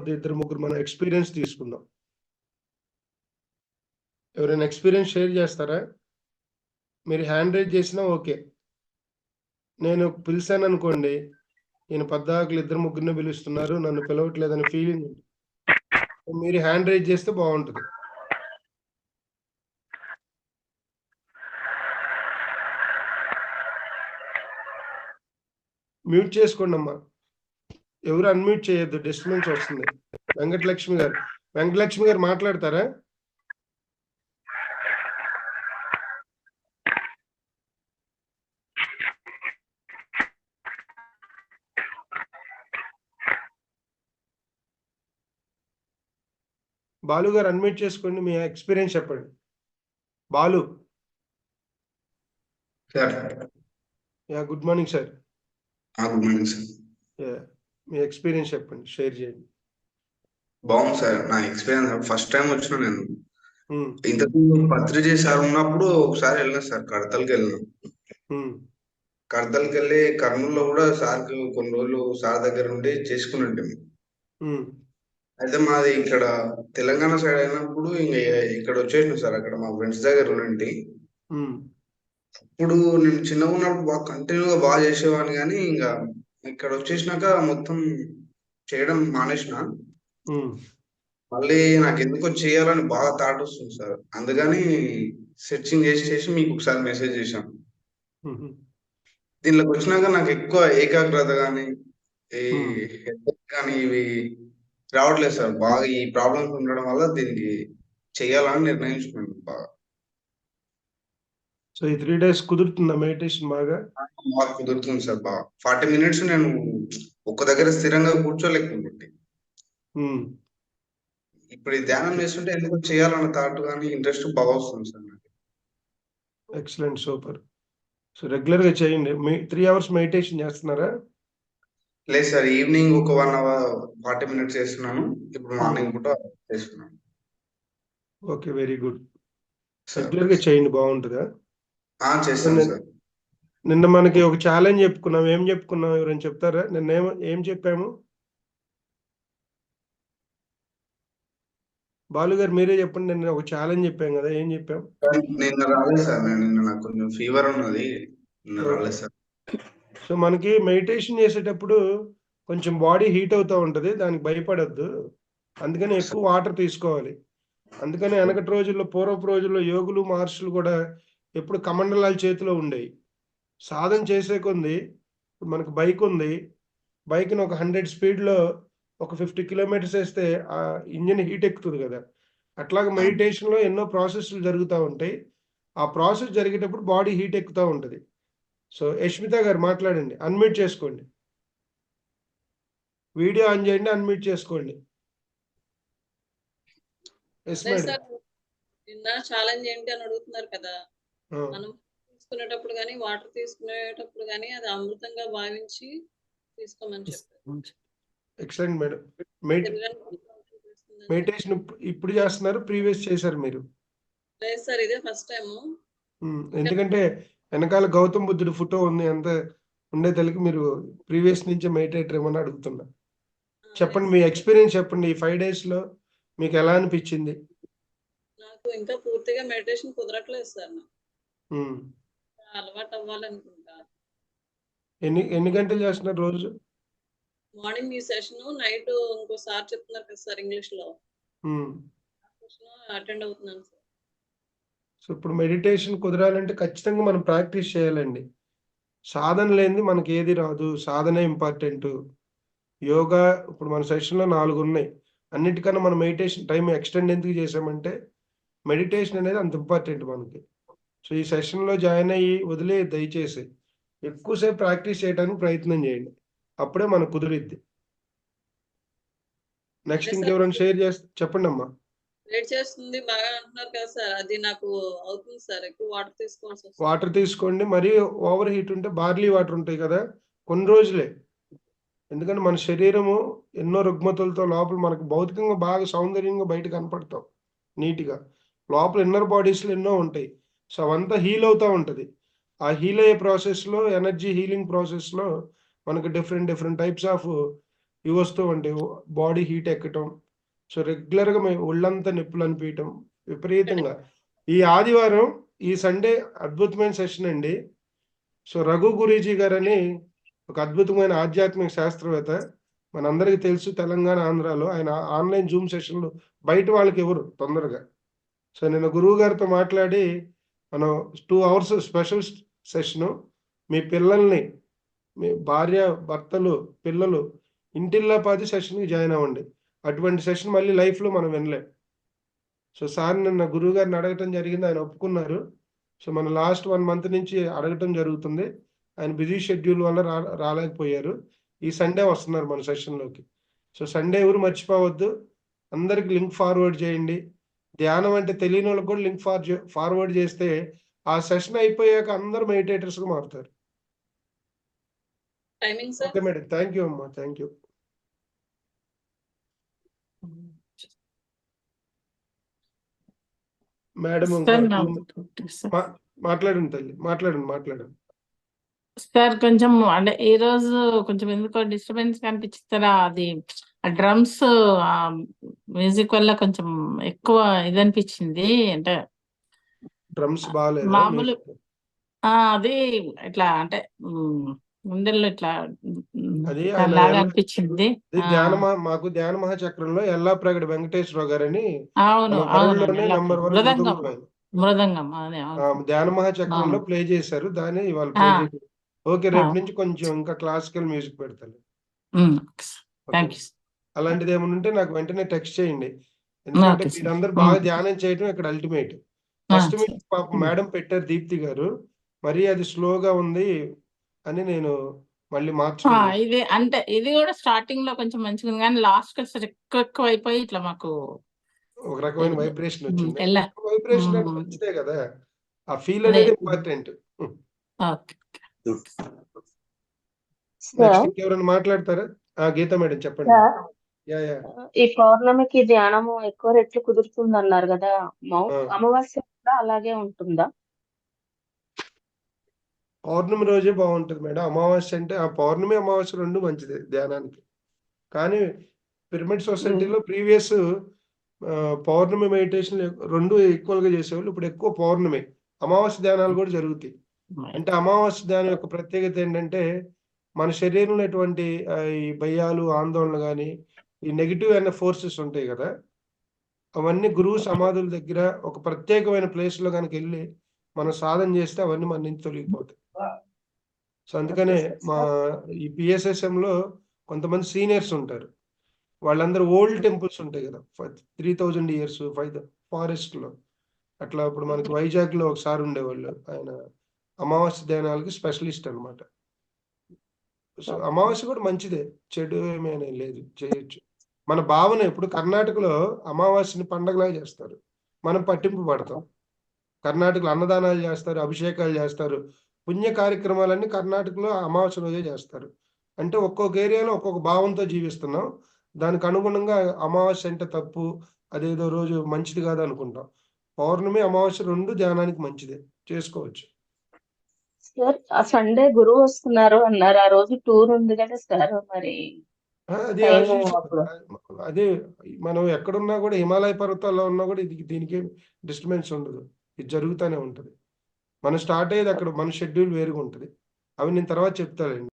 లేకపోతే ఇద్దరు ముగ్గురు మనం ఎక్స్పీరియన్స్ తీసుకుందాం. ఎవరైనా ఎక్స్పీరియన్స్ షేర్ చేస్తారా? మీరు హ్యాండ్ రైజ్ చేసినా ఓకే. నేను పిలిచాను అనుకోండి, ఈయన పద్దాకులు ఇద్దరు ముగ్గురిని పిలుస్తున్నారు, నన్ను పిలవట్లేదని ఫీలింగ్. మీరు హ్యాండ్ రైజ్ చేస్తే బాగుంటుంది. మ్యూట్ చేసుకోండి అమ్మా. ఎవరు అన్మ్యూట్ చేయొద్దు, డిస్టర్బెన్స్ వస్తుంది. వెంకటలక్ష్మి గారు మాట్లాడతారా? బాలు గారు అన్మ్యూట్ చేసుకోండి, మీ ఎక్స్పీరియన్స్ చెప్పండి. Balu. Good morning sir. Good morning sir. మీ ఎక్స్పీరియన్స్ చెప్పండి, షేర్ చేయండి. బాగుంది సార్. నా ఎక్స్పీరియన్స్ ఫస్ట్ టైం వచ్చిన నేను. ఇంతకు పత్రిజీ సార్ ఉన్నప్పుడు ఒకసారి వెళ్ళిన సార్, కడతలకి వెళ్ళిన. కడతలకి వెళ్ళి కర్నూలులో కూడా సార్కి కొన్ని రోజులు సార్ దగ్గర ఉండి చేసుకున్నట్టు. అయితే మాది ఇక్కడ తెలంగాణ సైడ్ అయినప్పుడు ఇంకా ఇక్కడ వచ్చేసిన సార్, అక్కడ మా ఫ్రెండ్స్ దగ్గర ఉండండి. ఇప్పుడు నేను చిన్నగా ఉన్నప్పుడు బాగా కంటిన్యూగా బాగా చేసేవాడిని, కానీ ఇంకా ఇక్కడ వచ్చేసినాక మొత్తం చేయడం మానేసిన. మళ్ళీ నాకు ఎందుకో చేయాలని బాగా థాట్ వస్తుంది సార్, అందుకని సెర్చింగ్ చేసి మీకు ఒకసారి మెసేజ్ చేశాను. దీనిలోకి వచ్చినాక నాకు ఎక్కువ ఏకాగ్రత కానీ ఇవి రావట్లేదు సార్. బాగా ఈ ప్రాబ్లమ్స్ ఉండడం వల్ల దీనికి చేయాలని నిర్ణయించుకున్నాను బాగా. సో ఈ 3 days కుదురుతుందా మెడిటేషన్? బాగా కుదురుతుంది సార్. బాగా 40 minutes నేను ఒక్క దగ్గర స్థిరంగా కూర్చోలేకుంటుంది. ఇప్పుడు ఈ ధ్యానం చేస్తుంటే ఎందుకు చేయాలన్న థాట్ కానీ ఇంట్రెస్ట్ బాగా వస్తుంది సార్ నాకు. Excellent, super. సో రెగ్యులర్ గా చేయండి. 3 hours మెడిటేషన్ చేస్తున్నారా? లేదు సార్, ఈవినింగ్ ఒక 1 hour 40 minutes చేస్తున్నాను. ఇప్పుడు మార్నింగ్ కూడా చేస్తున్నాను. Okay, very good. రెగ్యులర్ గా చేయండి, బాగుంటుందా? చేస్తాను సార్. నిన్న మనకి ఒక ఛాలెంజ్ చెప్పుకున్నాం. ఏం చెప్పుకున్నాం, ఎవరైనా చెప్తారా? నిన్న ఏం చెప్పాము? బాలు గారు మీరే చెప్పండి. నిన్న ఒక ఛాలెంజ్ చెప్పాం కదా, ఏం చెప్పాం? నిన్న రాలేదు సార్, నిన్న నాకు కొంచెం ఫీవర్ ఉన్నది, నిన్న రాలేదు సార్. సో మనకి మెడిటేషన్ చేసేటప్పుడు కొంచెం బాడీ హీట్ అవుతూ ఉంటుంది, దానికి భయపడద్దు. అందుకని ఎక్కువ వాటర్ తీసుకోవాలి. అందుకని వెనకటి రోజుల్లో, పూర్వపు రోజుల్లో యోగులు మహర్షులు కూడా ఎప్పుడు కమండలాల చేతిలో ఉండేవి. సాధన చేసే కొంది, మనకు బైక్ ఉంది, బైక్ని ఒక 100 స్పీడ్లో ఒక 50 kilometers వేస్తే ఆ ఇంజిన్ హీట్ ఎక్కుతుంది కదా. అట్లాగే మెడిటేషన్లో ఎన్నో ప్రాసెస్లు జరుగుతూ ఉంటాయి. ఆ ప్రాసెస్ జరిగేటప్పుడు బాడీ హీట్ ఎక్కుతూ ఉంటుంది. సో యష్మిత గారు మాట్లాడండి, అన్మ్యూట్ చేసుకోండి, వీడియో ఆన్ చేయండి, అన్మ్యూట్ చేసుకోండి. నిన్న ఛాలెంజ్ ఏంటి అని అడుగుతున్నారు కదా. మనం తీసుకునేటప్పుడు కానీ వాటర్ తీసుకునేటప్పుడు కానీ అది అమృతంగా భావించి తీసుకోమని చెప్పారు. Excellent madam. మెడిటేషన్ ఇప్పుడు చేస్తున్నారు, ప్రీవియస్ చేశారు మీరు? లేదు సార్, ఇదే ఫస్ట్ టైం. ఎందుకంటే వెనకాల గౌతమ్ బుద్ధుడు ఫోటో ఉంది, అంత ఉండే తల్లికి మీరు ప్రీవియస్ నుంచి మెడిటేటర్ ఏమని అడుగుతున్నా. చెప్పండి, మీ ఎక్స్పీరియన్స్ చెప్పండి. ఈ 5 days లో మీకు ఎలా అనిపించింది? నాకు ఇంకా పూర్తిగా మెడిటేషన్ కుదరట్లేదు సార్. అలవాటు అవ్వాలనుకుంటా. ఎన్ని గంటలు చేస్తున్నారు రోజు? మార్నింగ్ ఈ సెషన్, నైట్ ఇంకోసారి చెప్తున్నారు కదా సార్ ఇంగ్లీష్ లో, అటెండ్ అవుతున్నాను సార్. సో ఇప్పుడు మెడిటేషన్ కుదరాలంటే ఖచ్చితంగా మనం ప్రాక్టీస్ చేయాలండి. సాధన లేనిది మనకి ఏది రాదు. సాధనే ఇంపార్టెంట్. యోగా ఇప్పుడు మన సెషన్లో 4 ఉన్నాయి. అన్నిటికన్నా మనం మెడిటేషన్ టైం ఎక్స్టెండ్ ఎందుకు చేసామంటే మెడిటేషన్ అనేది అంత ఇంపార్టెంట్ మనకి. సో ఈ సెషన్లో జాయిన్ అయ్యి వదిలే, దయచేసి ఎక్కువసేపు ప్రాక్టీస్ చేయడానికి ప్రయత్నం చేయండి, అప్పుడే మనకు కుదిరిద్ది. నెక్స్ట్ ఇంకెవరైనా షేర్ చేస్తే చెప్పండి అమ్మా. వెయిట్ చేస్తుంది బాగా అంటున్నారు కదా సార్, అది నాకు అవుతుంది సార్. ఎక్కువ వాటర్ తీసుకోవాల్సి వస్తుంది. వాటర్ తీసుకోండి. మరీ ఓవర్ హీట్ ఉంటే బార్లీ వాటర్ ఉంటాయి కదా, కొన్ని రోజులే. ఎందుకంటే మన శరీరము ఎన్నో రుగ్మతలతో లోపల మనకు భౌతికంగా బాగా సౌందర్యంగా బయట కనపడతాం నీట్గా, లోపల ఇన్నర్ బాడీస్లో ఎన్నో ఉంటాయి. సో అవంతా హీల్ అవుతూ ఉంటుంది. ఆ హీల్ అయ్యే ప్రాసెస్లో, ఎనర్జీ హీలింగ్ ప్రాసెస్లో మనకు డిఫరెంట్ టైప్స్ ఆఫ్ ఇవి వస్తూ ఉంటాయి, బాడీ హీట్ ఎక్కటం. సో రెగ్యులర్గా మేము ఒళ్ళంతా నొప్పులు అనిపించటం విపరీతంగా. ఈ ఆదివారం ఈ సండే అద్భుతమైన సెషన్ అండి. సో రఘు గురూజీ గారని ఒక అద్భుతమైన ఆధ్యాత్మిక శాస్త్రవేత్త, మనందరికీ తెలుసు తెలంగాణ ఆంధ్రాలో. ఆయన ఆన్లైన్ జూమ్ సెషన్లు బయట వాళ్ళకి ఎవరు తొందరగా. సో నేను గురువు గారితో మాట్లాడి మనం 2 hours స్పెషల్ సెషను, మీ పిల్లల్ని, మీ భార్య భర్తలు పిల్లలు ఇంటిల్లా పాది సెషన్కి జాయిన్ అవ్వండి. అటువంటి సెషన్ మళ్ళీ లైఫ్లో మనం వినలేం. సో సార్ నిన్న గురువు గారిని అడగటం జరిగింది, ఆయన ఒప్పుకున్నారు. సో మన లాస్ట్ 1 month నుంచి అడగటం జరుగుతుంది. ఆయన బిజీ షెడ్యూల్ వల్ల రాలేకపోయారు. ఈ సండే వస్తున్నారు మన సెషన్లోకి. సో సండే ఎవరు మర్చిపోవద్దు, అందరికి లింక్ ఫార్వర్డ్ చేయండి. ధ్యానం అంటే తెలియని వాళ్ళకి కూడా లింక్ ఫార్వర్డ్ చేస్తే ఆ సెషన్ అయిపోయాక అందరూ మెడిటేటర్స్గా మారుతారు. ఓకే మేడం, థ్యాంక్ యూ అమ్మా, థ్యాంక్ యూ మేడం. మాట్లాడండి తల్లి, మాట్లాడండి. సార్ కొంచెం అంటే ఈ రోజు కొంచెం ఎందుకో డిస్టర్బెన్స్ కనిపించిందా, అది డ్రమ్స్ మ్యూజిక్ వల్ల కొంచెం ఎక్కువ ఇది అనిపించింది. అంటే డ్రమ్స్ బాగాలేదు మామూలు అది ఇట్లా అంటే గుండెల్లో ఇట్లా లాగా అనిపించింది. మాకు ధ్యాన మహాచక్రంలో ఎల్లాప్రగడ వెంకటేశ్వరరావు గారని అవును నంబర్ 1 మృదంగం ధ్యాన మహాచక్రంలో ప్లే చేశారు. దాన్ని ఇవాళ ప్లే చేశారు. ఓకే, రేపు నుంచి కొంచెం ఇంకా క్లాసికల్ మ్యూజిక్ పెడతాను. అలాంటిది ఏమైనా ఉంటే నాకు వెంటనే టెక్స్ట్ చేయండి. ఎందుకంటే మీరందరూ బాగా ధ్యానం చేయడం ఇక్కడ అల్టిమేట్. ఫస్ట్ పాప మేడం పెట్టారు దీప్తి గారు, మరి అది స్లోగా ఉంది అని నేను మళ్ళీ మార్చుకున్నాను. ఇది అంటే ఇది కూడా స్టార్టింగ్ లో కొంచెం మంచిగా ఉంది, కానీ లాస్ట్ ఎక్కువ అయిపోయి ఇట్లా మాకు ఒక రకమైన వైబ్రేషన్ వచ్చింది. వైబ్రేషన్ అంటే మంచిదే కదా, ఆ ఫీల్ అనేది ఇంపార్టెంట్. నెక్స్ట్ ఎవరైనా మాట్లాడతారా? గీత మేడం చెప్పండి. ఈ పౌర్ణమికి ధ్యానము ఎక్కువ రెట్లు కుదురుతుంది అన్నారు కదా, అమావాస్య కూడా అలాగే ఉంటుందా? పౌర్ణమి రోజే బాగుంటుంది మేడం. అమావాస్య అంటే ఆ పౌర్ణమి అమావాస్య రెండు మంచిదే ధ్యానానికి. కానీ పిరమిడ్ సొసైటీలో ప్రీవియస్ పౌర్ణమి మెడిటేషన్ రెండు ఈక్వల్ గా చేసేవాళ్ళు. ఇప్పుడు ఎక్కువ పౌర్ణమి అమావాస్య ధ్యానాలు కూడా జరుగుతాయి. అంటే అమావాస్య ధ్యానం యొక్క ప్రత్యేకత ఏంటంటే మన శరీరంలో ఎటువంటి ఈ భయాలు ఆందోళన కానీ ఈ నెగిటివ్ అనే ఫోర్సెస్ ఉంటాయి కదా, అవన్నీ గురువు సమాధుల దగ్గర ఒక ప్రత్యేకమైన ప్లేస్ లో కనుక వెళ్ళి మనం సాధన చేస్తే అవన్నీ మన నుంచి తొలగిపోతాయి. సో అందుకనే మా ఈ PSSM లో కొంతమంది సీనియర్స్ ఉంటారు, వాళ్ళందరూ ఓల్డ్ టెంపుల్స్ ఉంటాయి కదా 3000 years 5 ఫారెస్ట్ లో అట్లా. ఇప్పుడు మనకి వైజాగ్ లో ఒకసారి ఉండేవాళ్ళు, ఆయన అమావాస్య ధ్యానాలకి స్పెషలిస్ట్ అనమాట. సో అమావాస్య కూడా మంచిదే, చెడు ఏమైనా లేదు, చేయొచ్చు. మన భావన ఇప్పుడు కర్ణాటకలో అమావాస్యని పండగలాగా చేస్తారు, మనం పట్టింపు పడతాం. కర్ణాటకలో అన్నదానాలు చేస్తారు, అభిషేకాలు చేస్తారు, పుణ్య కార్యక్రమాలన్నీ కర్ణాటకలో అమావాస్య రోజే చేస్తారు. అంటే ఒక్కొక్క ఏరియాలో ఒక్కొక్క భావంతో జీవిస్తున్నాం. దానికి అనుగుణంగా అమావాస్య అంటే తప్పు, అదేదో రోజు మంచిది కాదు అనుకుంటాం. పౌర్ణమి అమావాస్య రెండు ధ్యానానికి మంచిదే, చేసుకోవచ్చు. సార్ ఆ సండే గురువు వస్తున్నారు అన్నారు, ఆ రోజు టూర్ ఉంది కదా సార్, మరి అదే మనం ఎక్కడున్నా కూడా హిమాలయ పర్వతాల్లో ఉన్నా కూడా దీనికి డిస్టర్బెన్స్ ఉండదు, ఇది జరుగుతూనే ఉంటది. మనం స్టార్ట్ అయ్యేది అక్కడ, మన షెడ్యూల్ వేరుగా ఉంటుంది. అవి నేను తర్వాత చెప్తానండి.